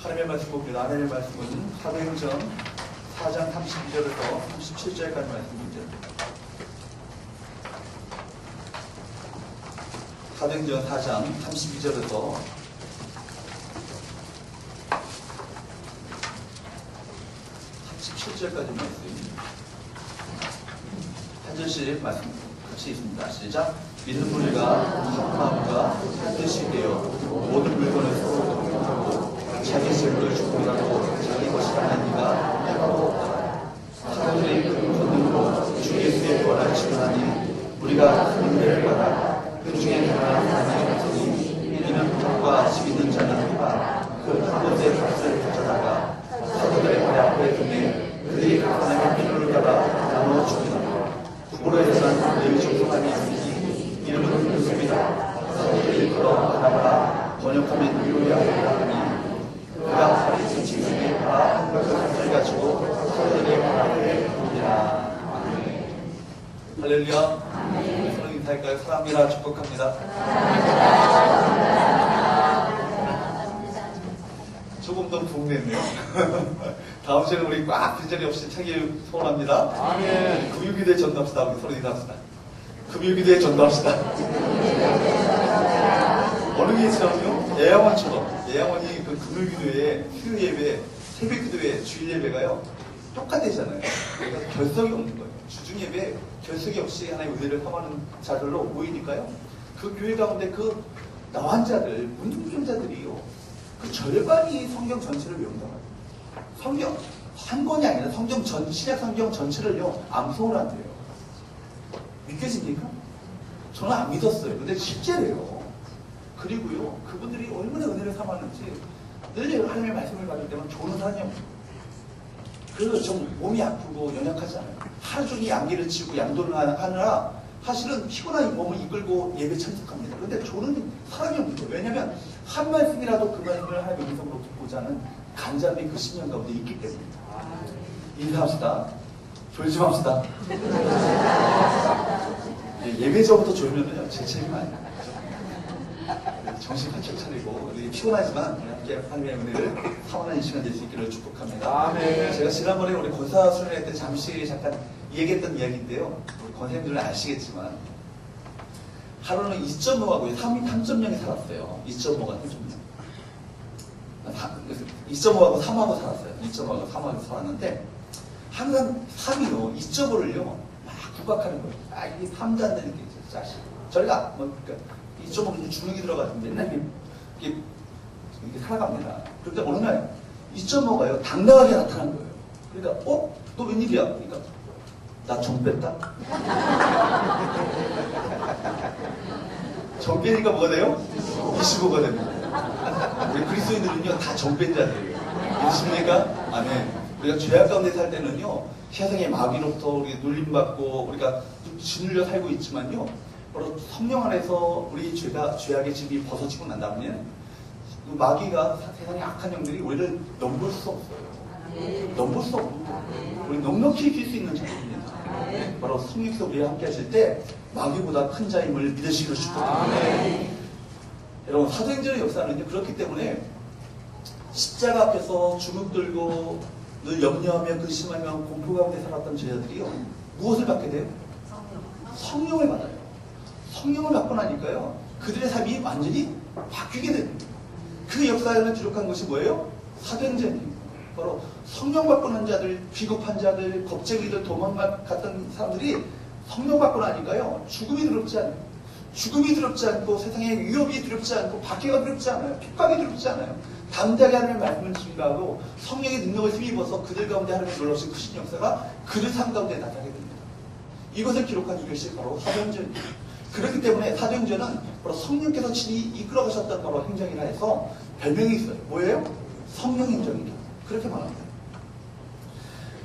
하나님의 말씀 봅니다. 하나님의 말씀은 사도행전 4장 32절에서 37절까지 말씀입니다. 사도행전 4장 32절에서 37절까지 말씀. 한 절씩 말씀 같이 있습니다. 시작. 믿는 우리가 한 마음과 한 뜻이 되어 모든 물건을 서로 공유하고 자기 질문을 주고라도 자기 것이라 하는 이가 하나도 없다. 사람들이 그 권능으로 주 예수의 구원을 증언하니 우리가 하나님을 받아 그 중에 하나님이 없으니 이는 돈과 집 있는 자는 해봐 그 한 곳에 값을 가져다가 사도들의 발 앞에 두니 그들이 하나님의 필요를 따라 나누어 주니라. 구보로에서는 늘 정성함이 있으니 이름은 그습니다. 사도들이 걸어 하나마다 번역하면 위로야 하니 그가 살이 지친 중에 다 그 값을 가지고 사도들의 발 앞에 두니라. 할렐루야. 서로 인사할까요? 사랑합니다. 축복합니다. 조금 더 부흥됐네요. 다음 시간에 우리 꽉 빈자리 없이 차길 소원합니다. 아멘. 금요기도에 전도합시다. 우리 서로 인사합시다. 금요기도에 전도합시다. 어느 게있냐면요 예양원처럼 예양원이 그 금요기도에 휴예배, 새벽기도에 주일예배가요 똑같대잖아요. 그러니까 결석이 없는 거예요. 주중예배 결석이 없이 하나의 은혜를 삼하는 자들로 모이니까요. 그 교회 가운데 그 나환 자들, 문둥병자들이요. 그 절반이 성경 전체를 외운다고 해요. 성경 한 권이 아니라 성경 신약 성경 전체를요 암송을 한대요. 믿겨집니까? 저는 안 믿었어요. 근데 실제래요. 그리고요 그분들이 얼마나 은혜를 삼았는지 늘 하나님의 말씀을 받을 때만 좋은 사람이 없어요. 그래서 좀 몸이 아프고 연약하지 않아요. 하루 종일 양기를 치고 양도를 하느라 사실은 피곤한 몸을 이끌고 예배 참석합니다. 그런데 저는 사람이 없는 거예요. 왜냐하면 한 말씀이라도 그 말씀을 하나님의 음성으로 듣고자 하는 간절함이 그 신령 가운데 있기 때문입니다. 인사합시다. 졸지 맙시다. 예배 전부터 졸면은요 제 책임 아니에요. 정신 바짝 차리고 피곤하지만 함께 하나님의 은혜를 사원하는 시간 될 수 있기를 축복합니다. 아멘. 제가 지난번에 우리 권사 수련회 때 잠시 잠깐 얘기했던 이야기인데요. 우리 권사님들은 아시겠지만 하루는 2.5하고 3.0이 살았어요. 2.5가 3.0. 2.5하고 3하고 살았어요. 2.5하고 3하고 살았는데 항상 3이요. 2.5를요 막 구박하는 거예요. 아 이게 3도 안 되는 게 있어요. 자식. 저희가 뭐 그러니까 2.5는 주눅이 들어가지고 맨날 이렇게 살아갑니다. 그런데 어느 날 2.5가요 당당하게 나타난 거예요. 그러니까 너 웬일이야? 그러니까 나 정 뺐다. 정 빼니까 뭐가 돼요? 25가 됩니다. 우리 그리스도인들은요 다 정 뺀 자들이에요. 믿으십니까? 아멘. 우리가 죄악 가운데 살 때는요 세상의 마귀로부터 우리 눌림받고 우리가 짓눌려 살고 있지만요 바로 성령 안에서 우리 죄악의 짐이 벗어지고 난 다음에 그 마귀가 세상의 악한 영들이 우리를 넘볼 수 없어요. 넘볼 수 없는 거예요. 우리 넉넉히 이길 수 있는 자입니다. 바로 성령께서 우리와 함께 하실 때 마귀보다 큰 자임을 믿으시기를 축복합니다. 여러분 사도행전의 역사는요 그렇기 때문에 십자가 앞에서 주눅 들고 늘 염려하며 근심하며 공포 가운데 살았던 제자들이요 무엇을 받게 돼요? 성령을 받아요. 성령을 받고 나니까요 그들의 삶이 완전히 바뀌게 됩니다. 그 역사에는 기록한 것이 뭐예요? 사도행전입니다. 바로 성령 받고 난 자들, 비겁한 자들, 겁쟁이들, 도망갔던 사람들이 성령 받고 나니까요 죽음이 두렵지 않아요. 죽음이 두렵지 않고 세상의 위협이 두렵지 않고 박해가 두렵지 않아요. 핍박이 두렵지 않아요. 담대하게 하나님의 말씀을 증거하고 성령의 능력을 힘입어서 그들 가운데 하나님의 놀라우신 크신 역사가 그들 삶 가운데 나타나게 됩니다. 이것을 기록한 이것이 바로 사도행전입니다. 그렇기 때문에 사도행전은 바로 성령께서 친히 이끌어 가셨던 바로 행정이라 해서 별명이 있어요. 뭐예요? 성령행정이다. 그렇게 말합니다.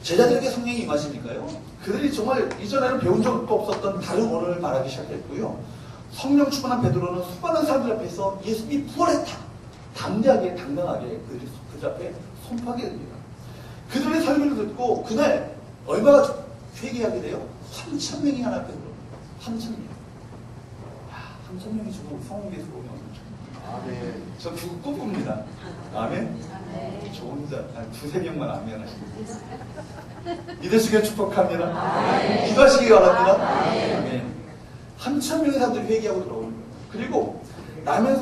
제자들에게 성령이 임하시니까요. 그들이 정말 이전에는 배운 적도 없었던 다른 언어를 말하기 시작했고요. 성령 충만한 베드로는 수많은 사람들 앞에서 예수님이 부활했다. 담대하게 당당하게 그들 앞에 선포하게 됩니다. 그들의 설교를 듣고 그날 얼마가 회개하게 돼요? 3,000명이 하나 앞에 들어옵니다. 3,000명. 3,000명이 주고 성령께서 오면 아멘. 저 그거 꿈꿉니다. 아멘. 저 혼자 한 두세 명만 아멘 하시고 믿으시길 축복합니다. 기도하시기 바랍니다. 아멘. 한천 명의 사람들이 회개하고 들어오는 거예요. 그리고 남의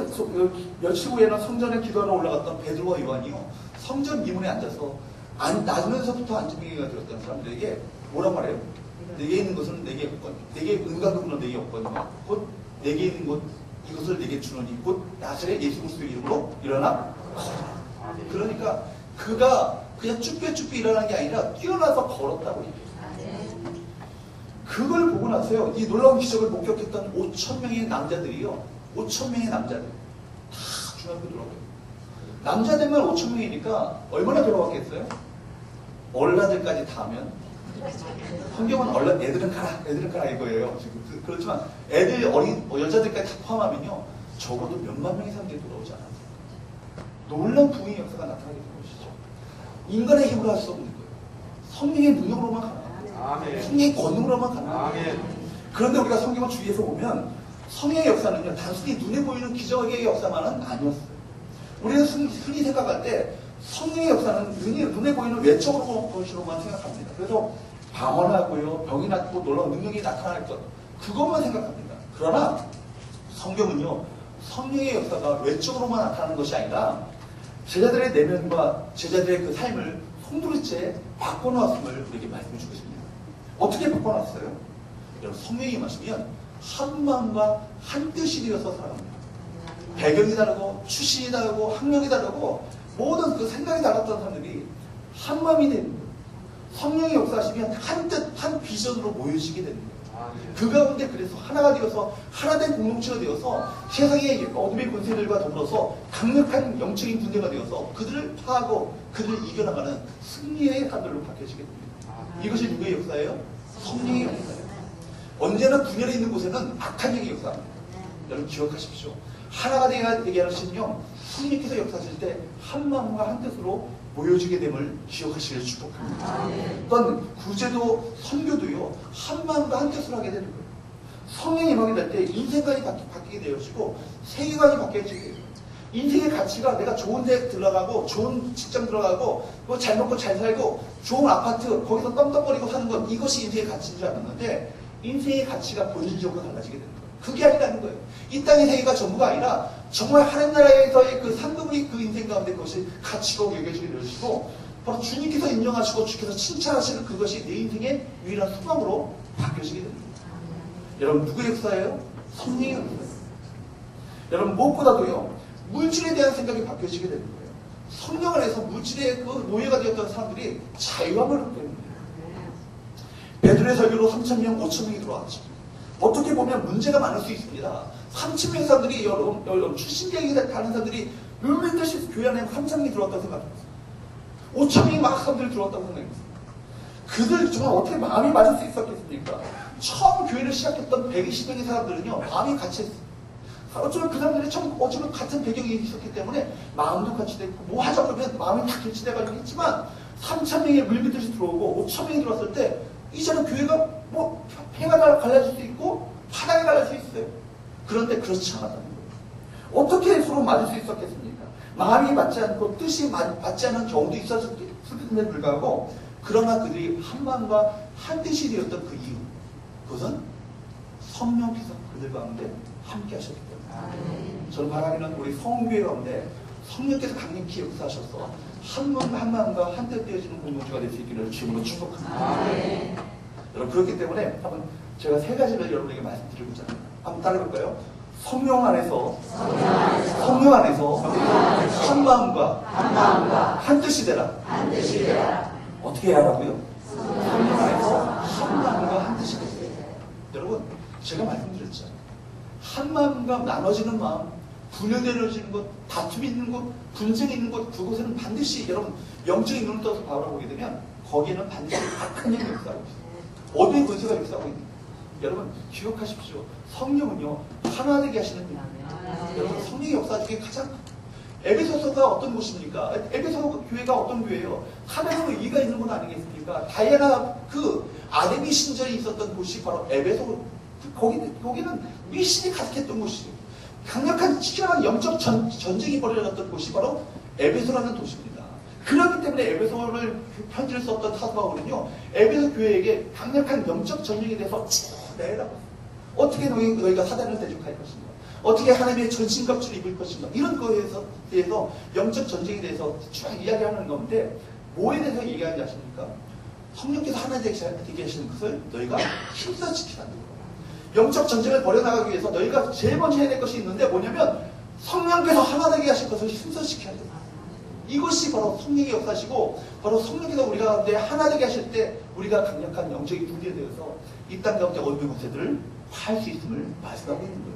며칠 후에는 성전에 기도하러 올라갔던 베드로와 요한이요, 성전 미문에 앉아서 낮으면서부터 안진뱅이가 되었던 사람들에게 뭐라고 말해요? 내게 있는 것은 내게 없거니, 내게 은가금은 내게 없거니, 곧 내게 있는 것 이것을 내게 주노니 곧 나사렛 예수 그리스도의 이름으로 일어나. 그러니까 그가 그냥 쭈뼛쭈뼛 일어나는 게 아니라 뛰어나서 걸었다고 얘기해요. 그걸 보고 나서요, 이 놀라운 기적을 목격했던 5천 명의 남자들이요, 5천 명의 남자들 다 중학교 들어가요. 남자들만 5천 명이니까 얼마나 들어갔겠어요? 얼라들까지 다 하면, 성경은 얼라 애들은 가라 이거예요. 지금 그렇지만 애들 여자들까지 다 포함하면요, 적어도 몇만 명의 사람들이 돌아오지 않았어요. 놀라운 부흥의 역사가 나타나게 된 것이죠. 인간의 힘으로 할 수 없는 거예요. 성령의 능력으로만 가능합니다. 성령의 권능으로만 가능합니다. 그런데 우리가 성경을 주위에서 보면 성령의 역사는요, 단순히 눈에 보이는 기적의 역사만은 아니었어요. 우리는 흔히 생각할 때 성령의 역사는 눈에 보이는 외적으로 것으로만 생각합니다. 그래서 방언하고요, 병이 낫고 놀라운 능력이 나타날 것, 그것만 생각합니다. 그러나 성경은요, 성령의 역사가 외적으로만 나타나는 것이 아니라 제자들의 내면과 제자들의 그 삶을 송두리째 바꿔놓았음을 우리에게 말씀해 주고 있습니다. 어떻게 바꿔놨어요? 여러분, 성령이 임하시면 한 마음과 한 뜻이 되어서 살아갑니다. 배경이 다르고 출신이 다르고 학력이 다르고 모든 그 생각이 달랐던 사람들이 한 마음이 되는 거예요. 성령이 역사하시면 한 뜻, 한 비전으로 모여지게 되는 거예요. 그 가운데 그래서 하나가 되어서 하나된 공동체가 되어서 세상의 어둠의 권세들과 더불어서 강력한 영적인 군대가 되어서 그들을 파하고 그들을 이겨나가는 승리의 사람들로 바뀌어지게 됩니다. 이것이 누구의 역사예요? 성령의 역사예요. 언제나 분열에 있는 곳에는 악한 영의 역사입니다. 여러분 기억하십시오. 하나가 되게 하시면요, 성령께서 역사하실 때 한 마음과 한 뜻으로 모여지게 됨을 기억하시길 축복합니다. 어떤 구제도 선교도요, 한 마음과 한 뜻으로 하게 되는 거예요. 성령이 임하게 될 때 인생관이 바뀌게 되어지고 세계관이 바뀌어지게 돼요. 인생의 가치가 내가 좋은 데 들어가고 좋은 직장 들어가고 뭐 잘 먹고 잘 살고 좋은 아파트 거기서 떵떵거리고 사는 것, 이것이 인생의 가치인 줄 알았는데 인생의 가치가 본질적으로 달라지게 되는 거예요. 그게 아니라는 거예요. 이 땅의 세계가 전부가 아니라 정말 하나님 나라에서의 그 상급이 그 인생 가운데 그것이 가치가 여겨지게 되시고 바로 주님께서 인정하시고 주께서 칭찬하시는 그것이 내 인생의 유일한 소망으로 바뀌어지게 됩니다. 여러분 누구의 역사예요? 성령의 역사예요. 여러분 무엇보다도요, 물질에 대한 생각이 바뀌어지게 되는 거예요. 성령 안에서 물질의 그 노예가 되었던 사람들이 자유함을 얻게 됩니다. 베드로의 설교로 3,000명, 5,000명이 들어왔죠. 어떻게 보면 문제가 많을 수 있습니다. 3,000명의 사람들이 여러분 출신계획이 다른 사람들이 몇몇 뜻이 교회 안에 3,000명이 들어왔다고 생각합니다. 5,000명이 막 사람들이 들어왔다고 생각했습니다. 그들 정말 어떻게 마음이 맞을 수 있었겠습니까? 처음 교회를 시작했던 120명의 사람들은요, 마음이 같이 했어요. 어쩌면 그 사람들이 어쩌면 같은 배경이 있었기 때문에 마음도 같이 됐고 뭐 하자 그러면 마음이 다 일치돼가지고 했지만 3,000명의 물밑듯이 들어오고 5,000명이 들어왔을 때 이제는 교회가 뭐 해가 갈라질 수 있고 바닥에 갈라질 수 있어요. 그런데 그렇지 않았다는 거예요. 어떻게 서로 맞을 수 있었겠습니까? 마음이 맞지 않고 뜻이 맞지 않은 경우도 있었음에도 불구하고 그러나 그들이 한 마음과 한 뜻이 되었던 그 이유, 그것은 성령께서 그들 가운데 함께 하셨기 때문에 저는 바라기는 우리 성교회 가운데 성령께서 강력히 역사하셔서 한 마음과 한 뜻 되어지는 공동체가 될 수 있기를 주님으로 축복합니다. 여러분 그렇기 때문에 한번 제가 세 가지를 여러분에게 말씀드리고자 합니다. 한번 따라해볼까요? 성령 안에서 한 마음과 한 뜻이 되라. 어떻게 해야 하라고요? 성령 안에서 한 마음과 한 뜻이 되라. 여러분 제가 말씀드렸죠. 한 마음과 나눠지는 마음, 분열되어지는 것, 다툼이 있는 곳, 분쟁이 있는 곳, 그곳에는 반드시 여러분 영적인 눈을 떠서 바라보게 되면 거기에는 반드시 악한 영이 역사하고 있어요. 어두운 권세가 역사하고 있는 거예요. 여러분 기억하십시오. 성령은요 하나 되게 하시는 분이에요. 여러분 성령의 역사 중에 가장 에베소서가 어떤 곳입니까? 에베소 교회가 어떤 교회예요? 하나님의 의가 있는 곳 아니겠습니까? 다이아나 그 아데미 신전이 있었던 곳이 바로 에베소. 거기는 미신이 가득했던 곳이에요. 강력한 치열한 영적 전쟁이 벌어졌던 곳이 바로 에베소라는 도시입니다. 그 때문에 에베소를 편지를 썼던 사도 바울은요, 에베소 교회에게 강력한 영적 전쟁에 대해서 쭉 내라고. 어떻게 너희가 사단을 대적할 것인가? 어떻게 하나님의 전신갑주를 입을 것인가? 이런 거에 대해서 영적 전쟁에 대해서 쭉 이야기하는 건데, 뭐에 대해서 얘기하는지 아십니까? 성령께서 하나 되게 하시는 것을 너희가 힘써 지키라는 거예요. 영적 전쟁을 벌여나가기 위해서 너희가 제일 먼저 해야 될 것이 있는데 뭐냐면 성령께서 하나 되게 하실 것을 힘써 지켜야 돼요. 이것이 바로 성령의 역사시고, 바로 성령께서 우리 가운데 하나 되게 하실 때 우리가 강력한 영적인 군대에 되어서 이 땅 가운데 어둠의 권세들을 할 수 있음을 말씀하고 있는 거예요.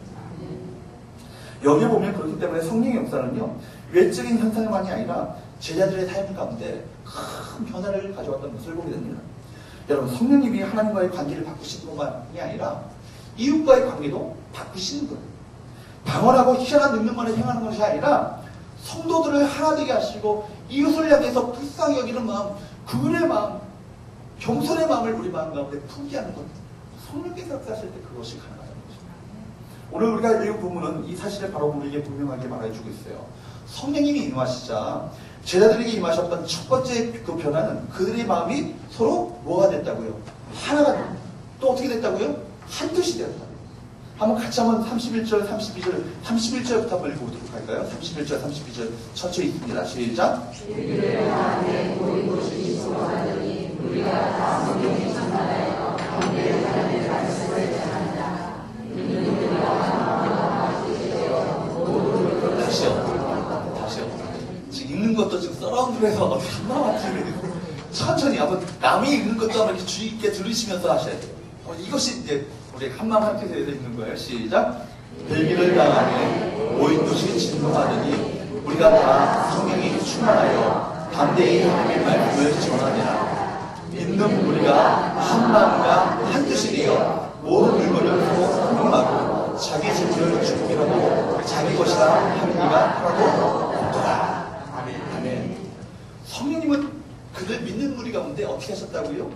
여기 보면 그렇기 때문에 성령의 역사는요, 외적인 현상만이 아니라 제자들의 삶 가운데 큰 변화를 가져왔던 것을 보게 됩니다. 여러분, 성령님이 하나님과의 관계를 바꾸시는 것만이 아니라 이웃과의 관계도 바꾸시는 거예요. 방언하고 희한한 능력만을 행하는 것이 아니라 성도들을 하나 되게 하시고 이웃을 향해서 불쌍히 여기는 마음, 그의 마음, 겸손의 마음을 우리 마음 가운데 품게 하는 것. 성령께서 역사하실 때 그것이 가능하다는 것입니다. 오늘 우리가 읽은 부분은 이 사실을 바로 우리에게 분명하게 말해주고 있어요. 성령님이 임하시자 제자들에게 임하셨던 첫 번째 그 변화는 그들의 마음이 서로 뭐가 됐다고요? 하나가 됐다. 또 어떻게 됐다고요? 한 뜻이 되었다. 한번 같이 한번 31절, 32절, 31절부터 한번 읽어보도록 할까요? 31절, 32절 천천히 읽습니다. 시작. 다시요. 지금 읽는 것도 지금 서라운드에서 어떻게 하나만 천천히 한번 남이 읽는 것도 한번 이렇게 주의 있게 들으시면서 하셔야 돼요. 이것이 이제 우리 한마음 함께 대해서 읽는 거예요. 시작. 벨기를 당하니 오인 도시 진동하더니 우리가 다 성령이 충만하여 담대히 하나님의 말씀을 전하되라. 믿는 우리가 한 마음과 한 뜻이 되어 모든 물건을 서로 공유하고 자기 재물을 주님이라고 자기 것이라 하는 이가 하나도 없더라. 아멘. 성령님은 그들 믿는 우리 가운데 어떻게 하셨다고요?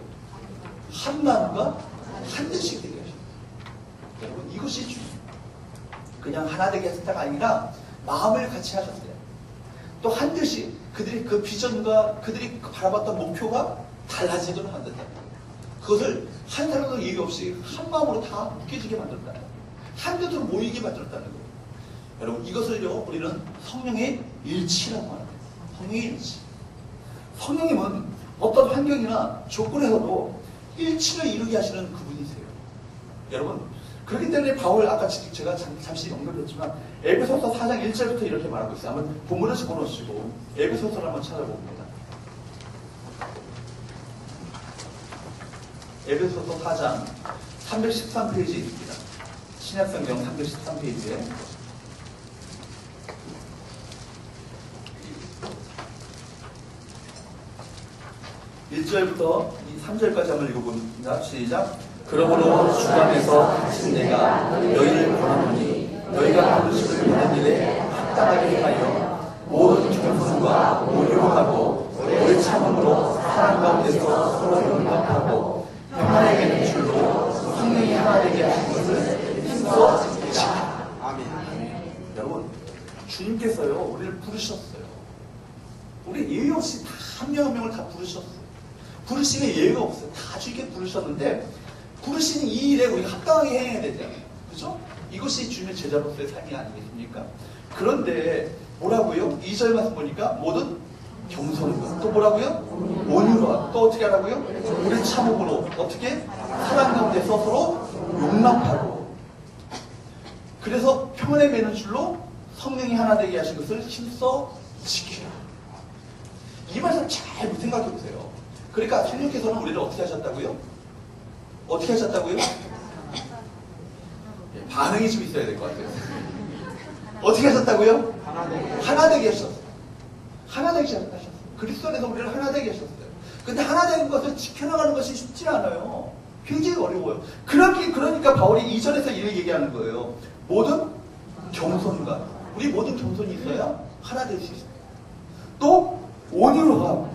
한 마음과 한 뜻이 되게 하셨어요. 여러분, 이것이 그냥 하나 되게 하셨다가 아니라 마음을 같이 하셨어요. 또 한 뜻이 그들이 그 비전과 그들이 바라봤던 목표가 달라지도록 만든다. 그것을 한 사람도 예의 없이 한 마음으로 다 묶여지게 만들었다. 한 뜻으로 모이게 만들었다는 거예요. 여러분, 이것을요 우리는 성령의 일치라고 하는 거예요. 성령의 일치. 성령님은 어떤 환경이나 조건에서도 일치를 이루게 하시는 그분이세요. 여러분, 그렇기 때문에 바울, 아까 제가 잠시 언급했지만 에베소서 4장 1절부터 이렇게 말하고 있어요. 한번 본문을 집어넣으시고 에베소서를 한번 찾아봅니다. 에베소서 4장 313페이지에 있습니다. 신약성경 313페이지에 1절부터 3절까지 한번 읽어봅니다. 시작. 그러므로 주관에서 다신 내가 너희를 권하노니 너희가 부르심을 받는 일에 합당하게 행하여 모든 겸손과 온유하고 오래 참음으로 사랑 가운데서 서로 용납하고 평안하게 되는 줄로 성령이 하나 되게 하신 것을 힘써 지키라. 아멘. 여러분, 주님께서요 우리를 부르셨어요. 우리 예의 없이 다 한 명 한 명을 다 부르셨어요. 부르심에 예의가 없어요. 다 주님께 부르셨는데 부르시는 이 일에 우리가 합당하게 해야 되잖아요. 그죠? 이것이 주님의 제자로서의 삶이 아니겠습니까? 그런데 뭐라고요? 2절 말씀 보니까 모든 겸손과 또 뭐라고요? 온유와 또 어떻게 하라고요? 우리 참음으로 어떻게? 사랑 가운데서 서로 용납하고 그래서 평안에 매는 줄로 성령이 하나 되게 하신 것을 힘써 지키라. 이 말씀 잘 생각해 보세요. 그러니까 성령께서는 우리를 어떻게 하셨다고요? 어떻게 하셨다고요? 반응이 좀 있어야 될 것 같아요. 어떻게 하셨다고요? 하나 되게 하셨어요. 하나 되게 하셨어요. 그리스도 안에서 우리를 하나 되게 하셨어요. 근데 하나 된 것을 지켜나가는 것이 쉽지 않아요. 굉장히 어려워요. 그러니까 바울이 이전에서 이렇게 얘기하는 거예요. 모든 겸손과 우리 모든 겸손이 있어야 하나 될 수 있어요. 또 온유로 하고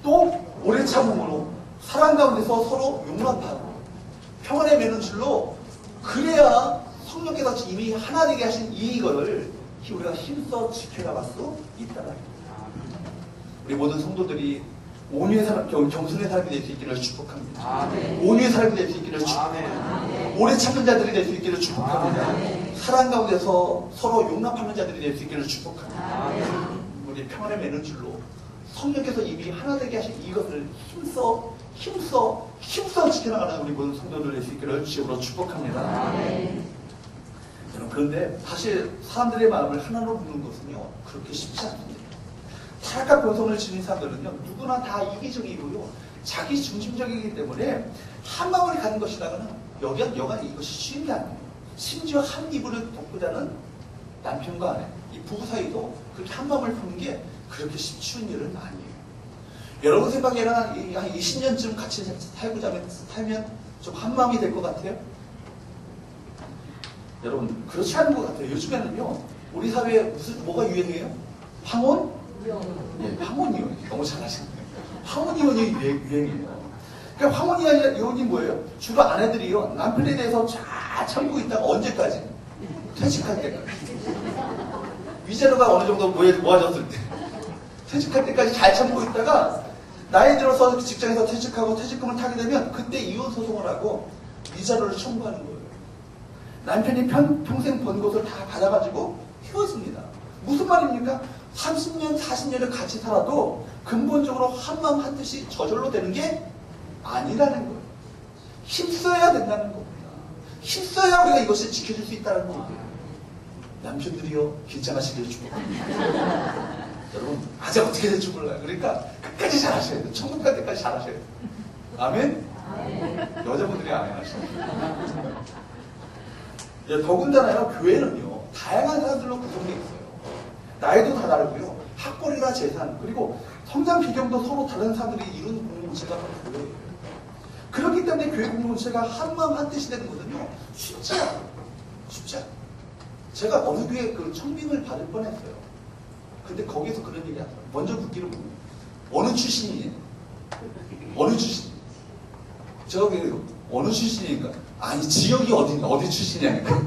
또 오래 참음으로 사랑 가운데서 서로 용납하고 평안에 매는 줄로 그래야 성령께서 이미 하나 되게 하신 이거를 우리가 힘써 지켜나갈 수 있다는 겁니다. 우리 모든 성도들이 온유의 사람, 겸손의 사람이 될 수 있기를 축복합니다. 아멘. 온유의 사람이 될 수 있기를 축복합니다. 아멘. 오래 참는 자들이 될 수 있기를 축복합니다. 아멘. 사랑 가운데서 서로 용납하는 자들이 될 수 있기를 축복합니다. 아멘. 우리 평안의 매는 줄로 성령께서 이미 하나 되게 하신 이것을 힘써 지켜나가는 우리 모든 성도들 될 수 있기를 주로 축복합니다. 아멘. 여러분, 그런데 사실 사람들의 마음을 하나로 부는 것은요 그렇게 쉽지 않습니다. 타락한 본성을 지닌 사람들은요 누구나 다 이기적이고요 자기 중심적이기 때문에 한 마음을 가는 것이라고는 여간 이것이 쉬운 게 아니에요. 심지어 한 이불을 덮고 자는 남편과 아내, 이 부부 사이도 그렇게 한 마음을 푸는 게 그렇게 쉬운 일은 아니에요. 여러분 생각에는 한 20년쯤 같이 살면 좀 한 마음이 될 것 같아요? 여러분 그렇지 않은 것 같아요. 요즘에는요 우리 사회에 뭐가 유행해요? 황혼? 예, 황혼이혼. 너무 잘하시네요. 황혼이혼이 유행이에요. 그러니까 황혼이혼이 뭐예요? 주로 아내들이요 남편에 대해서 잘 참고 있다가 언제까지? 퇴직할 때까지. 위자료가 어느 정도 모아졌을 때 퇴직할 때까지 잘 참고 있다가 나이 들어서 직장에서 퇴직하고 퇴직금을 타게 되면 그때 이혼 소송을 하고 위자료를 청구하는 거예요. 남편이 평생 번 것을 다 받아가지고 헤어집니다. 무슨 말입니까? 30년, 40년을 같이 살아도 근본적으로 한마음 한뜻이 저절로 되는 게 아니라는 거예요. 힘써야 된다는 겁니다. 힘써야 우리가 이것을 지켜줄 수 있다는 거예요. 남편들이요, 긴장하시길 축복합니다. 여러분, 아직 어떻게 될지 몰라요. 그러니까 끝까지 잘하셔야 돼요. 천국 갈 때까지 잘하셔야 돼요. 아멘? 여자분들이 아멘 하시죠. 더군다나요, 교회는요, 다양한 사람들로 구성되어 있어요. 나이도 다 다르고요, 학벌이나 재산, 그리고 성장 비경도 서로 다른 사람들이 이루는 공동체가 바로 교회예요. 그렇기 때문에 교회 공동체가 한마음 한뜻이 되는 것은요, 쉽지 않아요. 쉽지 않아요. 제가 어느 교회 그 청빙을 받을 뻔했어요. 근데 거기서 그런 얘기 하더라고요. 먼저 묻기를 보면 어느 출신이에요? 어느 출신? 제가 그래요. 어느 출신이니까? 아니 지역이 어디 출신이냐니까.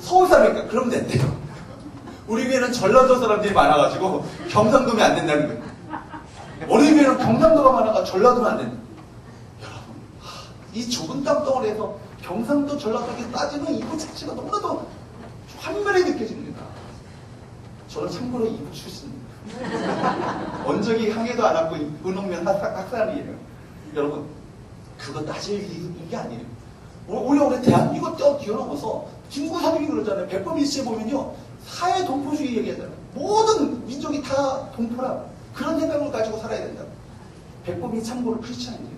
서울 사람이니까 그럼 된대요. 우리 교회는 전라도 사람들이 많아가지고 경상도면 안 된다는 거예요. 어느 교회는 경상도가 많아가 전라도면 안 된다. 여러분, 이 좁은 땅덩어리에서 경상도 전라도에 따지면 이거 자체가 너무나도 환멸이 느껴집니다. 저는 참고로 이북 출신입니다. 원적이 항해도 안 하고 은옥면 학살이에요. 여러분, 그거 따질 일이 아니에요. 오히려 우리 대한민국 뛰어넘어서 김구삼이 그러잖아요. 백범일시에 보면요, 사회 동포주의 얘기하잖아요. 모든 민족이 다 동포라 그런 생각을 가지고 살아야 된다. 백범이 참고로 크리스찬입니다.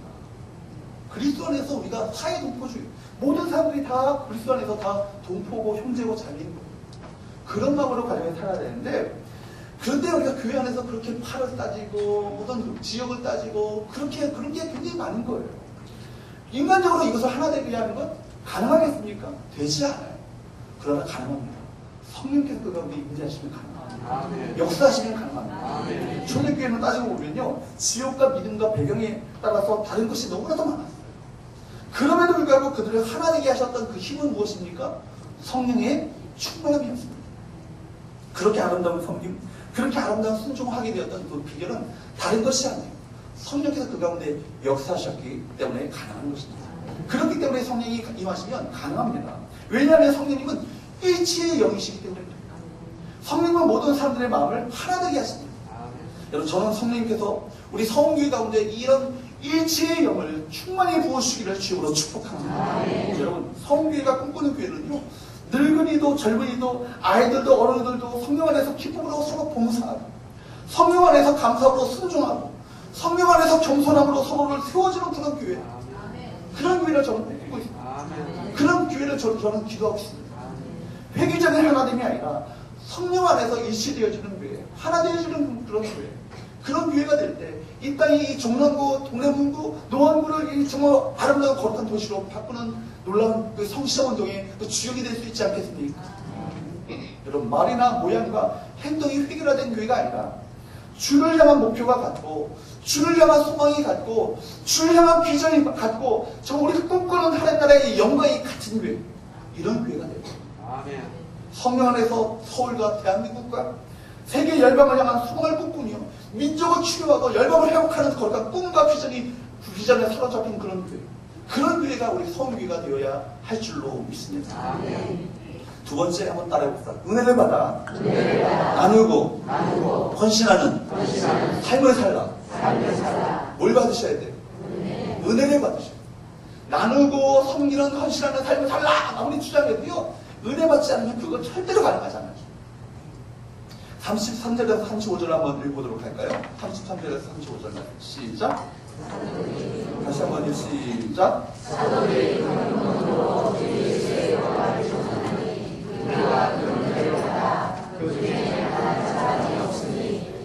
그리스도 안에서 우리가 사회 동포주의, 모든 사람들이 다 그리스도 안에서 다 동포고 형제고 자매인 거예요. 그런 마음으로 가정에 살아야 되는데, 그런데 우리가 교회 안에서 그렇게 팔을 따지고 어떤 지역을 따지고 그런 게 굉장히 많은 거예요. 인간적으로 이것을 하나 되게 하는 건 가능하겠습니까? 되지 않아요. 그러나 가능합니다. 성령께서 그 가운데 임재하시면 가능합니다. 역사하시면 가능합니다. 초대교회는 따지고 보면요, 지역과 믿음과 배경에 따라서 다른 것이 너무나도 많았어요. 그럼에도 불구하고 그들을 하나 되게 하셨던 그 힘은 무엇입니까? 성령의 충만함이었습니다. 그렇게 아름다운 섬김, 그렇게 아름다운 순종하게 되었던 그 비결은 다른 것이 아니에요. 성령께서 그 가운데 역사하셨기 때문에 가능한 것입니다. 그렇기 때문에 성령이 임하시면 가능합니다. 왜냐하면 성령님은 일치의 영이시기 때문입니다. 성령은 모든 사람들의 마음을 하나 되게 하십니다. 여러분, 저는 성령님께서 우리 성교회 가운데 이런 일치의 영을 충만히 부어주시기를 주님으로 축복합니다. 여러분, 성교회가 꿈꾸는 교회는요, 늙은이도 젊은이도 아이들도 어른들도 성령 안에서 기쁨으로 서로 봉사하고, 성령 안에서 감사로 순종하고, 성령 안에서 겸손함으로 서로를 세워주는 그런 교회, 그런 교회를 저는 꿈꾸고 있습니다. 그런 교회를 저는 기도하고 있습니다. 회기적인 하나됨이 아니라 성령 안에서 일치되어지는 교회, 하나 되어지는 그런 교회, 그런 교회가 될 때 이 땅이 이 종남구, 동래문구, 노원구를 이 정말 아름다운 거룩한 도시로 바꾸는 놀라운 그 성시장운동의 그 주역이 될 수 있지 않겠습니까? 여러분, 말이나 모양과 행동이 획일화된 교회가 아니라 주를 향한 목표가 같고, 주를 향한 소망이 같고, 주를 향한 비전이 같고, 정말 우리 꿈꾸는 하나님 나라의 영광이 같은 교회, 이런 교회가 됩니다. 성령 안에서 서울과 대한민국과 세계 열방을 향한 소망을 꿈꾸며 민족을 치료하고 열방을 회복하는 거룩한 꿈과 비전에 사로잡힌 그런 교회. 그런 교회가 우리 성교회가 되어야 할 줄로 믿습니다. 두 번째 한번 따라해봅시다. 은혜를 받아, 나누고, 헌신하는 삶을 살라. 뭘 받으셔야 돼요? 은혜를 받으셔야 돼요. 나누고 섬기는 헌신하는 삶을 살라. 아무리 주장해도요, 은혜 받지 않으면 그건 절대로 가능하지 않아요. 33절에서 35절 한번 읽어보도록 할까요? 33절에서 35절 시작. 다시 한번 시작.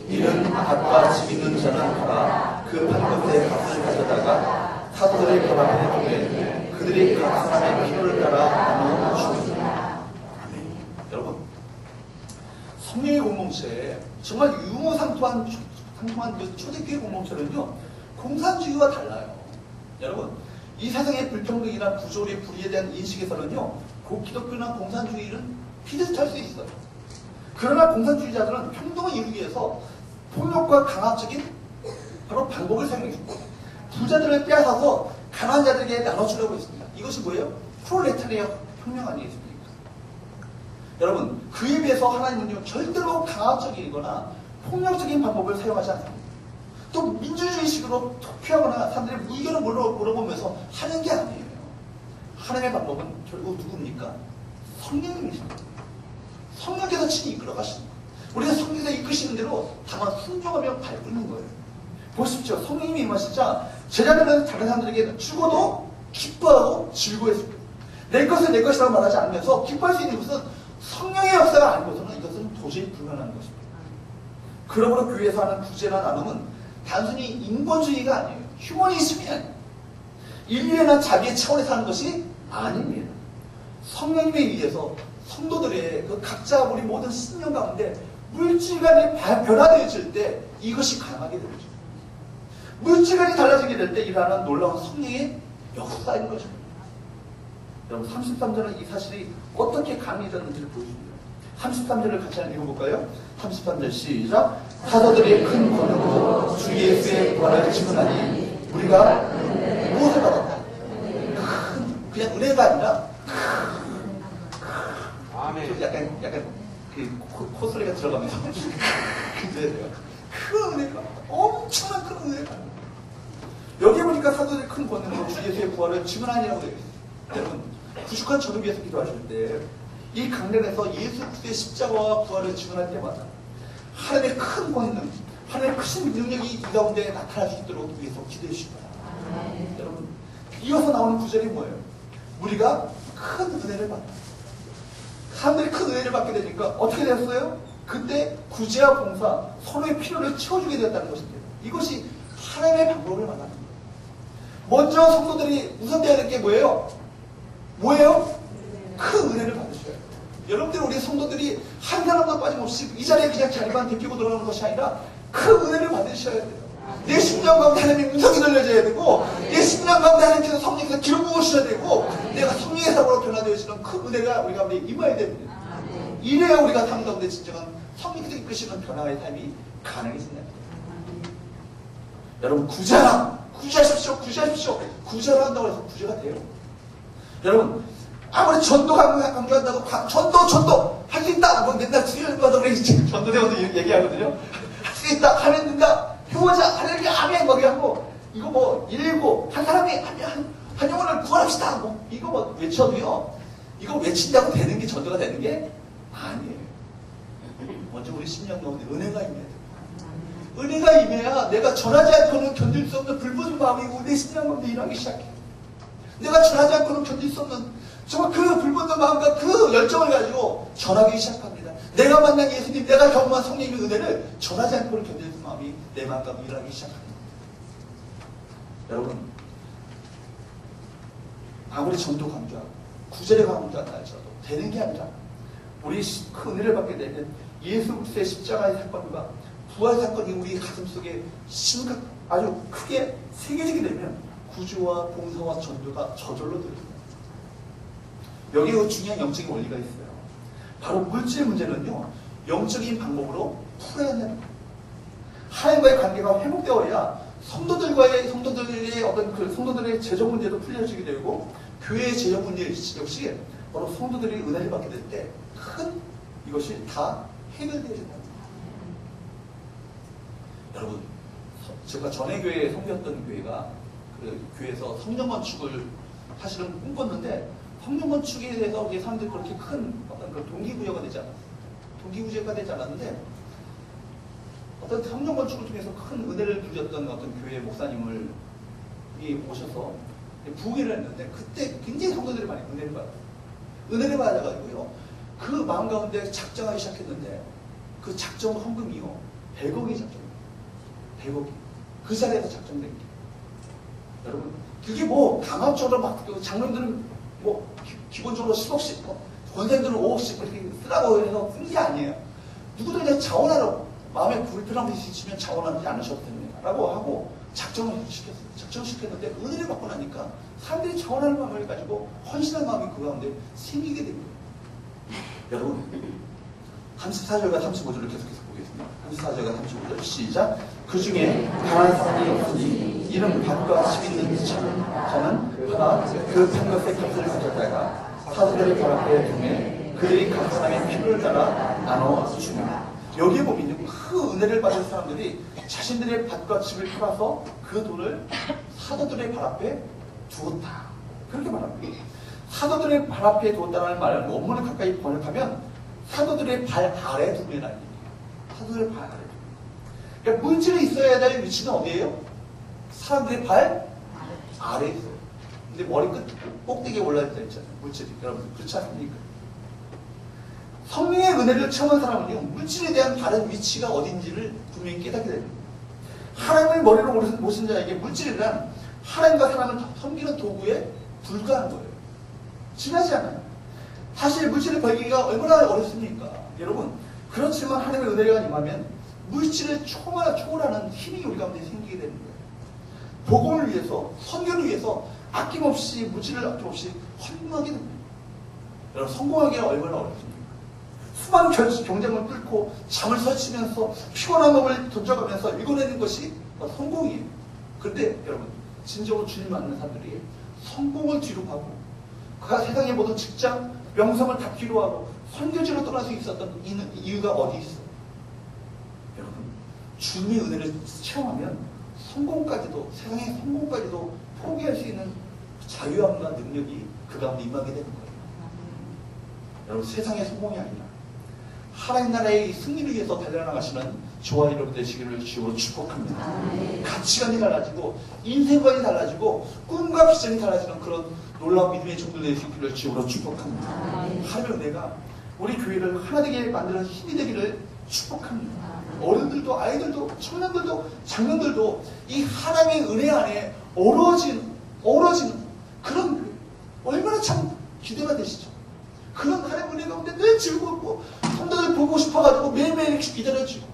이는 밭과 집 있는 자는 가라. 그 밭끝에 값을 가져다가 사도들의 발 앞에 두되 그들이 각 사람의 필요를 따라 나누어 주니라. 아멘. 여러분, 성령의 공동체, 정말 유무상통한 초대교회 공동체는요, 공산주의와 달라요. 여러분, 이 세상의 불평등이나 부조리, 불의에 대한 인식에서는요, 기독교나 공산주의는 비슷할 수 있어요. 그러나 공산주의자들은 평등을 이루기 위해서 폭력과 강압적인 바로 방법을 사용했습니다. 부자들을 빼앗아서 가난한 자들에게 나눠주려고 했습니다. 이것이 뭐예요? 프롤레타리아 혁명 아니겠습니까? 여러분, 그에 비해서 하나님은요, 절대로 강압적이거나 폭력적인 방법을 사용하지 않습니다. 또 민주주의식으로 투표하거나 사람들의 의견을 물어보면서 하는 게 아니에요. 하나님의 방법은 결국 누굽니까? 성령님이십니다. 성령께서 친히 이끌어 가십니다. 우리가 성령께서 이끄시는 대로 다만 순종하며 밟는 거예요. 보십시오. 성령님이 임하시자 제자들은 다른 사람들에게 죽어도 기뻐하고 즐거워했습니다. 내 것은 내 것이라고 말하지 않으면서 기뻐할 수 있는 것은 성령의 역사가 아니고서는 이것은 도저히 불가능한 것입니다. 그러므로 교회에서 하는 구제나 나눔은 단순히 인본주의가 아니에요. 휴머니즘이 아니에요. 인류나 자기의 차원에서 하는 것이 아닙니다. 성령님에 의해서 성도들의 그 각자 우리 모든 신념 가운데 물질관이 변화되어질 때 이것이 가능하게 되죠. 물질관이 달라지게 될 때 일어나는 놀라운 성령의 역사인 것입니다. 여러분, 33절은 이 사실이 어떻게 강해졌는지를 보여줍니다. 33절을 같이 한번 읽어볼까요? 33절 시작. 사도들이 큰 권능으로 주 예수의 부활을 증언하니 우리가 무엇을 받았다? 그냥 은혜가 아니라 좀 약간 그 콧소리가 들어가면서 큰 은혜가 엄청난 큰 은혜가 여기 보니까 사도들이 큰 권능으로 주 예수의 부활을 증언하니라고 되어 있어요. 여러분, 부족한 저를 위해서 기도하실 때 이 강단에서 예수 그리스도의 십자가와 부활을 증언할 때마다 하나님의 큰 권능, 하나님의 크신 능력이 이 가운데 나타날 수 있도록 위해서 기도해 주시기 바랍니다. 여러분, 이어서 나오는 구절이 뭐예요? 우리가 큰 은혜를 받다. 사람들이 큰 은혜를 받게 되니까 어떻게 됐어요? 그때 구제와 봉사, 서로의 필요를 채워주게 되었다는 것입니다. 이것이 하나님의 방법을 말하는 거예요. 먼저 성도들이 우선되어야 될 게 뭐예요? 큰 은혜를 받으셔야 돼요. 여러분들, 우리 성도들이 한 사람도 빠짐없이 이 자리에 그냥 자리만 데피고 들어가는 것이 아니라 큰 은혜를 받으셔야 돼요. 내 심령 가운데 하나님의 음성이 들려져야 되고, 내 심령 가운데 하나님께서 성령께서 기름 부으셔야 되고, 내가 성령의 사고로 변화되어지는 큰 은혜가 우리 가운데 임해야 됩니다. 이래야 우리가 삶 가운데 진정한 성령께서 이끄시는 변화의 삶이 가능해진다. 여러분, 구제하십시오. 구제를 한다고 해서 구제가 돼요. 여러분, 아무리 전도 강조한다고 전도 할 수 있다. 뭐 맨날 수요일마다 우리 전도대원도 얘기하거든요. 할 수 있다. 하면 된다. 해보자. 하려니 아멘. 뭐 하고 이거 뭐 일고 한 사람이 한 영혼을 구원합시다. 뭐 이거 뭐 외쳐도요. 이거 외친다고 되는 게 전도가 되는 게 아니에요. 먼저 우리 심령 가운데 은혜가 임해야 돼요. 은혜가 임해야 내가 전하지 않고는 견딜 수 없는 불붙은 마음이 내 심령 가운데 일하기 시작해요. 내가 전하지 않고는 견딜 수 없는 정말 그 불붙는 마음과 그 열정을 가지고 전하기 시작합니다. 내가 만난 예수님, 내가 경험한 성령의 은혜를 전하지 않고는 견딜 수 없는 마음이 내 마음 가운데 일하기 시작합니다. 여러분, 아무리 전도 강조하고 구제를 강조한다 할지라도 되는 게 아니라 우리 그 은혜를 받게 되면 예수 그리스도의 십자가의 사건과 부활 사건이 우리 가슴 속에 아주 크게 새겨지게 되면 구주와 봉사와 전도가 저절로 들어옵니다. 여기에 중요한 영적인 원리가 있어요. 바로 물질 문제는요, 영적인 방법으로 풀어야 한다는 거예요. 하나님과의 관계가 회복되어야 성도들의 어떤 그 성도들의 재정 문제도 풀려지게 되고 교회의 재정 문제 역시 바로 성도들이 은혜를 받게 될 때 큰 이것이 다 해결되어야 된다. 여러분, 제가 전에 교회에 섬겼던 교회가 그 교회에서 성령 건축을 사실은 꿈꿨는데 성령 건축에 대해서 우리 사람들이 그렇게 큰 어떤 그 동기부여가 되지 않았어요. 동기부여가 되지 않았는데 어떤 성령 건축을 통해서 큰 은혜를 누렸던 어떤 교회 목사님을 오셔서 부흥회를 했는데 그때 굉장히 성도들이 많이 은혜를 받았어요. 은혜를 받아가지고요. 그 마음 가운데 작정하기 시작했는데 그 작정 헌금이요. 100억이 작정입니다. 100억이. 그 자리에서 작정된 게. 여러분, 그게 뭐 강압적으로 막 장로님들은 뭐 기본적으로 10억씩, 권사님들은 5억씩 그렇게 쓰라고 해서 쓴 게 아니에요. 누구도 그냥 자원하라고 마음에 불편함이 있으시면 자원하지 않으셔도 됩니다. 라고 하고 작정을 시켰어요. 작정시켰는데 은혜를 받고 나니까 사람들이 자원하는 마음을 가지고 헌신한 마음이 그 가운데 생기게 됩니다. 여러분, 34절과 35절을 계속해서 보겠습니다. 34절과 35절 시작. 그 중에 가난한 사람이 없으니 이는 밭과 집 있는 저는 그 판 것의 값을 가졌다가 사도들의 발 앞에 두매 그들이 각 사람의 필요를 따라 나눠 주며. 여기에 보면 그 은혜를 받은 사람들이 자신들의 밭과 집을 팔아서 그 돈을 사도들의 발 앞에 두었다. 그렇게 말합니다. 사도들의 발 앞에 두었다는 말을 원문을 가까이 번역하면 사도들의 발 아래 두매라는 얘기예요. 사도들의 발 아래 두매. 그러니까 물질이 있어야 될 위치는 어디예요? 사람들의 발 아래에 있어요. 근데 머리 끝 꼭대기에 올라있다 있잖아요. 물질이. 여러분 그렇지 않습니까? 성령의 은혜를 체험한 사람은요, 물질에 대한 다른 위치가 어딘지를 분명히 깨닫게 됩니다. 하나님을 머리로 모신 자에게 물질이란 하나님과 사람을 섬기는 도구에 불과한 거예요. 지나지 않아요. 사실 물질을 벌기가 얼마나 어렵습니까? 여러분, 그렇지만 하나님의 은혜가 임하면 물질을 초월하는 힘이 우리 가운데 생기게 되는 거예요. 복음을 위해서, 선교를 위해서 아낌없이, 물질을 아낌없이 헌금하게 됩니다. 여러분, 성공하기가 얼마나 어렵습니까? 수많은 경쟁을 뚫고 잠을 설치면서 피곤한 몸을 던져가면서 읽어내는 것이 성공이에요. 그런데 여러분, 진정으로 주님 만나는 사람들이 성공을 뒤로 하고 그가 세상의 모든 직장, 명성을 다 뒤로 하고 선교지로 떠날 수 있었던 이유가 어디 있어요? 여러분, 주님의 은혜를 체험하면 성공까지도, 세상의 성공까지도 포기할 수 있는 자유함과 능력이 그 가운데 임하게 되는 거예요. 여러분, 세상의 성공이 아니라 하나님 나라의 승리를 위해서 달려나가시는 저와 여러분 되시기를 주로 축복합니다. 가치관이 달라지고 인생관이 달라지고 꿈과 비전이 달라지는 그런 놀라운 믿음의 종들 되시기를 주로 축복합니다. 하나님의 은혜가 우리 교회를 하나 되게 만드는 힘이 되기를 축복합니다. 어른들도 아이들도 청년들도 장년들도 이 하나님의 은혜 안에 어우러지는 그런 교회, 얼마나 참 기대가 되시죠. 그런 하나님의 은혜 가운데 늘 즐겁고 성도들 보고 싶어가지고 매일매일 기다려지고,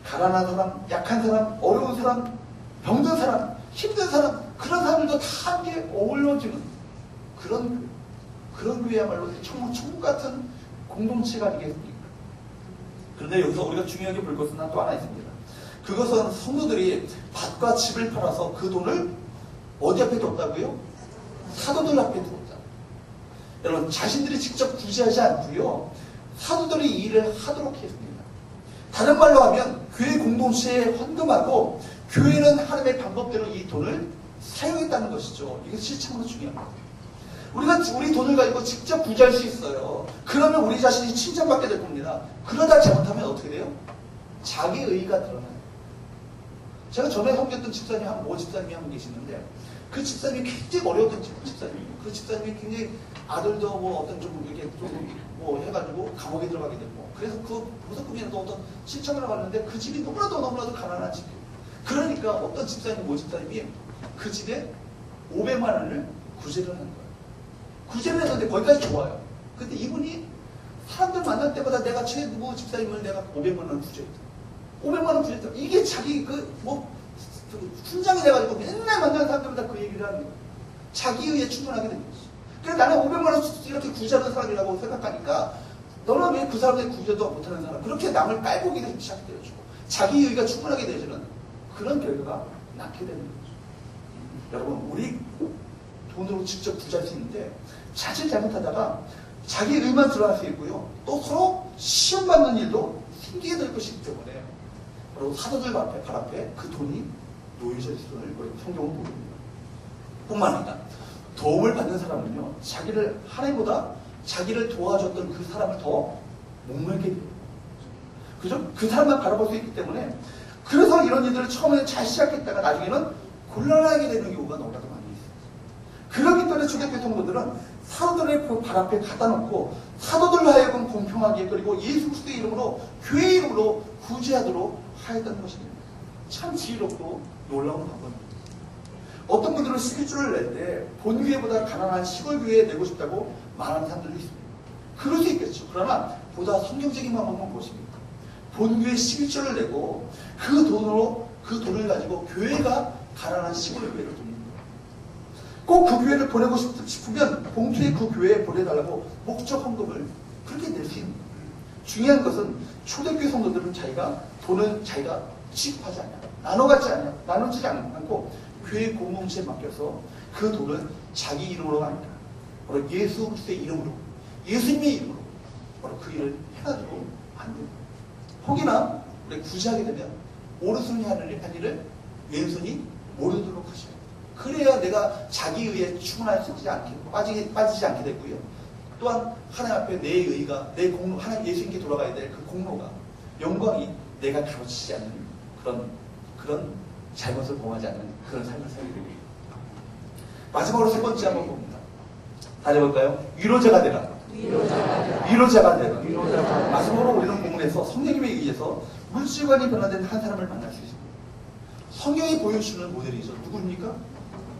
가난한 사람, 약한 사람, 어려운 사람, 병든 사람, 힘든 사람, 그런 사람들도 다 함께 어울려지는 그런 교회야말로 천국 같은 공동체가 아니겠습니까? 그런데 여기서 우리가 중요하게 볼 것은 또 하나 있습니다. 그것은 성도들이 밭과 집을 팔아서 그 돈을 어디 앞에 뒀다고요? 사도들 앞에 뒀다. 여러분, 자신들이 직접 구제하지 않고요, 사도들이 이 일을 하도록 했습니다. 다른 말로 하면 교회 공동체에 헌금하고 교회는 하나님의 방법대로 이 돈을 사용했다는 것이죠. 이것이 참으로 중요합니다. 우리가 우리 돈을 가지고 직접 구제할 수 있어요. 그러면 우리 자신이 칭찬받게 될 겁니다. 그러다 잘못하면 어떻게 돼요? 자기 의의가 드러나요. 제가 전에 섬겼던 집사님, 모 집사님이 한 분 계시는데, 그 집사님이 굉장히 어려웠던 집사님이에요. 그 집사님이 굉장히 아들도 뭐 어떤 좀 이렇게 좀 뭐 해가지고 감옥에 들어가게 되고, 그래서 그 보석금이라도 어떤 신청을 하는데 그 집이 너무나도 가난한 집이에요. 그러니까 어떤 집사님, 모 집사님이 그 집에 500만 원을 구제를 한 거예요. 구제를 했는데 거기까지 좋아요. 근데 이분이 사람들 만날 때마다 내가 최모 집사님을 내가 500만 원 구제했다. 500만 원 구제했다. 이게 자기 훈장이 돼가지고 맨날 만나는 사람들마다 그 얘기를 하는 거예요. 자기 의에 충분하게 된 거지. 그래서 나는 500만 원 이렇게 구제하는 사람이라고 생각하니까 너는 왜 그 사람들 구제도 못하는 사람? 그렇게 남을 깔보게 시작되어지고 자기 의의가 충분하게 되어지는 그런 결과가 낳게 되는 거죠. 여러분, 우리 돈으로 직접 부자할 수 있는데 자칫 잘못하다가 자기 의만 드러날 수 있고요. 또 서로 시험받는 일도 생기게 될 것이기 때문에 바로 사도들 발 앞에 그 돈이 놓여져 있음을 성경은 보입니다. 뿐만 아니라 도움을 받는 사람은요, 자기를 하나님보다 자기를 도와줬던 그 사람을 더 목매게 돼요. 그죠? 그 사람만 바라볼 수 있기 때문에 그래서 이런 일들을 처음에 잘 시작했다가 나중에는 곤란하게 되는 경우가 너무나도 많이 있어요. 그렇기 때문에 초대교회 성도들은 사도들의 발 앞에 갖다 놓고 사도들로 하여금 공평하게 그리고 예수 그리스도의 이름으로 교회의 이름으로 구제하도록 하였다는 것입니다. 참 지혜롭고 놀라운 방법입니다. 어떤 분들은 11조를 낼 때 본교회보다 가난한 시골교회에 내고 싶다고 말하는 사람들도 있습니다. 그럴 수 있겠죠. 그러나 보다 성경적인 방법은 무엇입니까? 본교회 11조를 내고 그 돈을 가지고 교회가 가난한 시골교회를 돕는 거예요. 꼭 그 교회를 보내고 싶으면 봉투에 그 교회에 보내달라고 목적 헌금을 그렇게 낼 수 있는 거예요. 중요한 것은 초대교회 성도들은 돈을 자기가 취급하지 않냐, 나누지 않고 교회 공동체에 맡겨서 그 돈을 자기 이름으로가 아니라 바로 예수 그리스도의 이름으로, 예수님의 이름으로 바로 그 일을 해가지고 안 됩니다. 혹이나 우리 구제하게 되면 오른손이 하는 일을 왼손이 모르도록 하셔요. 그래야 내가 자기 의에 충분하지 않게 빠지지 않게 됐고요. 또한 하나님 앞에 내 의가 내 공로 하나님 예수님께 돌아가야 될 그 공로가 영광이 내가 가로치지 않는 그런 잘못을 범하지 않는 그런 삶을 살게 됩니다. 마지막으로 세 번째 한번 봅니다. 다시 볼까요? 위로자가 되라. 위로자가 되라. 마지막으로 우리는 본문에서 성령님에 의해서 물질관이 변화된 한 사람을 만날 수 있습니다. 성경이 보여주는 모델이죠. 누구입니까?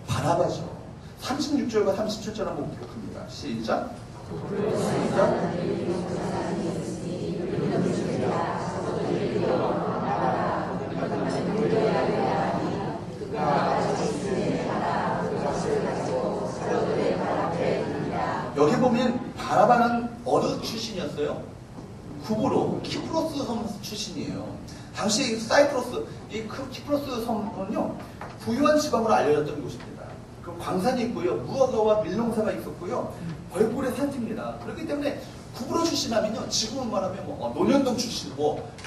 바나바죠. 36절과 37절 한번 기록합니다. 시작. 여기 보면 바나바는 어느 출신이었어요? 구브로 키프로스 섬 출신이에요. 당시 사이프러스, 이 키프로스 섬은요, 부유한 지방으로 알려졌던 곳입니다. 그 광산이 있고요, 무화과와 밀농사가 있었고요, 벌꿀의 산지입니다. 그렇기 때문에 구브로 출신하면요, 지금은 말하면 논현동 출신,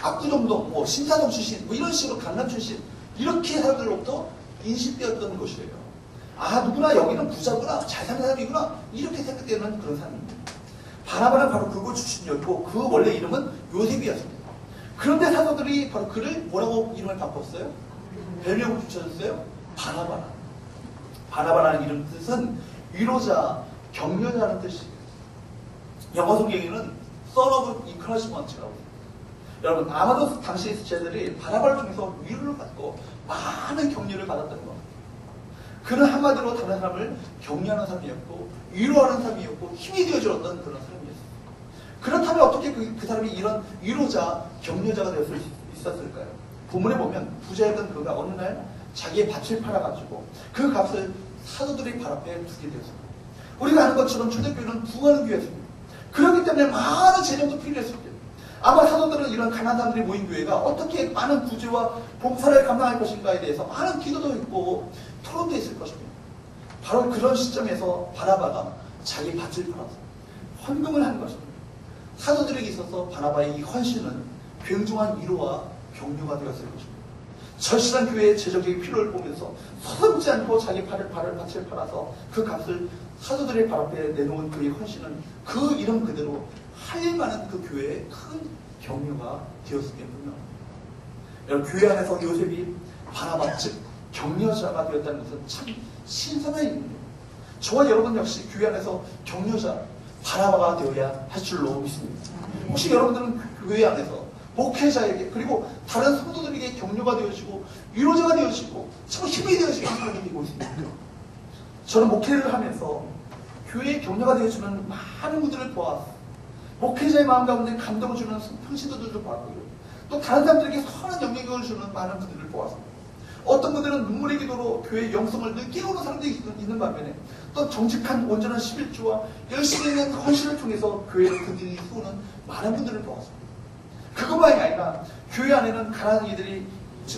압구정동, 신사동 출신, 이런 식으로 강남 출신, 이렇게 사람들로부터 인식되었던 곳이에요. 아, 누구나 여기는 부자구나, 잘 사는 사람이구나, 이렇게 생각되는 그런 사람입니다. 바나바는 바로 그곳 출신이었고, 그 원래 이름은 요셉이었습니다. 그런데 사도들이 바로 그를 뭐라고 이름을 바꿨어요? 별명을 붙여줬어요? 바나바. 바나바라는 이름 뜻은 위로자, 격려자라는 뜻이에요. 영어 성경에는 Son of Encouragement라고 해요. 여러분, 아마도 당시 제자들이 바나바를 통해서 위로를 받고 많은 격려를 받았다는 겁니다. 그는 한마디로 다른 사람을 격려하는 사람이었고 위로하는 사람이었고 힘이 되어주었던 그런 사람이었어요. 그렇다면 어떻게 그 사람이 이런 위로자, 격려자가 되어 있었을까요? 본문에 보면 부자였던 그가 어느 날 자기의 밭을 팔아가지고 그 값을 사도들의 발 앞에 두게 되었습니다. 우리가 아는 것처럼 초대교회는 부흥하는 교회였습니다. 그렇기 때문에 많은 재정도 필요했습니다. 아마 사도들은 이런 가난한 사람들이 모인 교회가 어떻게 많은 구제와 봉사를 감당할 것인가에 대해서 많은 기도도 있고 토론도 있을 것입니다. 바로 그런 시점에서 바나바가 자기 밭을 팔아서 헌금을 한 것입니다. 사도들에게 있어서 바나바의 이 헌신은 굉장한 위로와 격려가 되었을 것입니다. 절실한 교회의 재정적인 필요를 보면서 서슴지 않고 자기 밭을 팔아서 그 값을 사도들의 발 앞에 내놓은 그의 헌신은 그 이름 그대로 할만한 그 교회에 큰 격려가 되었을 게 분명합니다. 여러분, 교회 안에서 요셉이 바나바 즉 격려자가 되었다는 것은 참 신선한 일입니다. 저와 여러분 역시 교회 안에서 격려자 바나바가 되어야 할 줄로 믿습니다. 혹시 여러분들은 교회 안에서 목회자에게 그리고 다른 성도들에게 격려가 되어지고 위로자가 되어지고 참 힘이 되어지는 사람이 되고 있습니다. 저는 목회를 하면서 교회에 격려가 되어주는 많은 분들을 보았어요. 목회자의 마음 가운데 감동을 주는 평신도들도 보았고요. 또 다른 사람들에게 선한 영향력을 주는 많은 분들을 보았습니다. 어떤 분들은 눈물의 기도로 교회의 영성을 늘 깨우는 사람들이 있는 반면에 또 정직한 온전한 11조와 열심히 있는 헌신을 통해서 교회를 든든히 세우는 많은 분들을 보았습니다. 그것만이 아니라 교회 안에는 가난한 이들이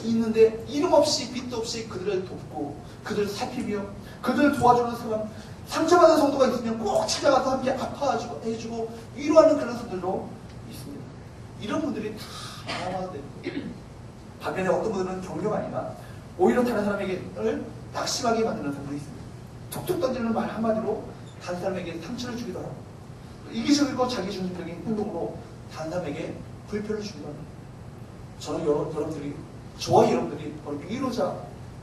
있는데 이름 없이 빚도 없이 그들을 돕고 그들을 살피며 그들을 도와주는 사람, 상처받은 성도가 있으면 꼭 찾아가서 함께 아파해주고 위로하는 그런 사람들도 있습니다. 이런 분들이 다 알아봐야 됩니다. 반면에 어떤 분들은 격려가 아니라 오히려 다른 사람에게 낙심하게 만드는 사람들이 있습니다. 툭툭 던지는 말 한마디로 다른 사람에게 상처를 주기도 하고 이기적이고 자기중심적인 행동으로 다른 사람에게 불편을 주기도 합니다. 저는 저와 여러분들이 바로 위로자,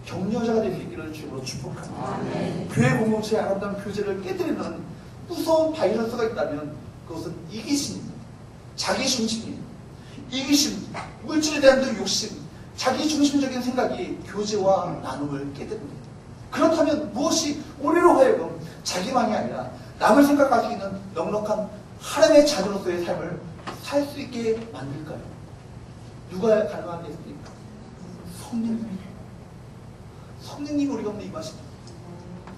격려자가 될 수 있기를 주님으로 축복합니다. 교회 공동체의 아름다운 교제를 깨뜨리는 무서운 바이러스가 있다면 그것은 이기심입니다. 자기중심입니다. 이기심, 물질에 대한 욕심, 자기중심적인 생각이 교제와 나눔을 깨뜨립니다. 그렇다면 무엇이 우리로 하여금 자기만이 아니라 남을 생각할 수 있는 넉넉한 하나님의 자녀로서의 삶을 살 수 있게 만들까요? 누가 가능하겠습니까? 성령님. 성령님 우리 가운데 임하십니다.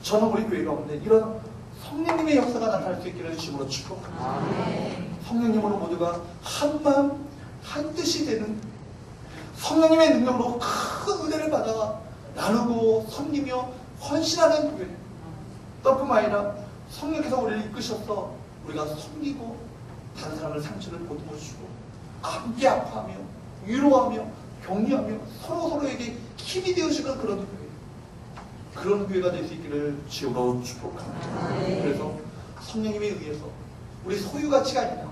저는 우리 교회 가운데 이런 성령님의 역사가 나타날 수 있기를 주님으로 축복합니다. 성령님으로 모두가 한 마음 한 뜻이 되는 성령님의 능력으로 큰 은혜를 받아 나누고 섬기며 헌신하는 교회. 뿐만 아니라 성령께서 우리를 이끄셔서 우리가 섬기고 다른 사람을 상처를 보듬어 주고 함께 아파하며 위로하며 격려하며 서로에게 힘이 되어주는 그런 교회. 그런 교회가 될 수 있기를 주님으로 축복합니다. 그래서 성령님에 의해서 우리 소유 가치가 아니라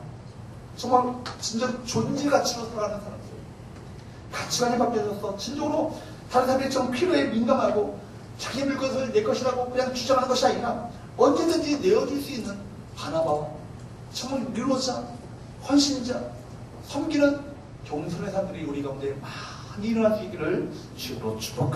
정말 진짜 존재 가치로 살아가는 사람들, 가치관이 바뀌어져서 진정으로 다른 사람의 좀 필요에 민감하고 자기 물것을 내 것이라고 그냥 주장하는 것이 아니라 언제든지 내어줄 수 있는 바나바와 정말 위로자, 헌신자, 섬기는 겸손의 사람들이 우리 가운데 많이 일어날 수 있기를 주님으로 축복합니다.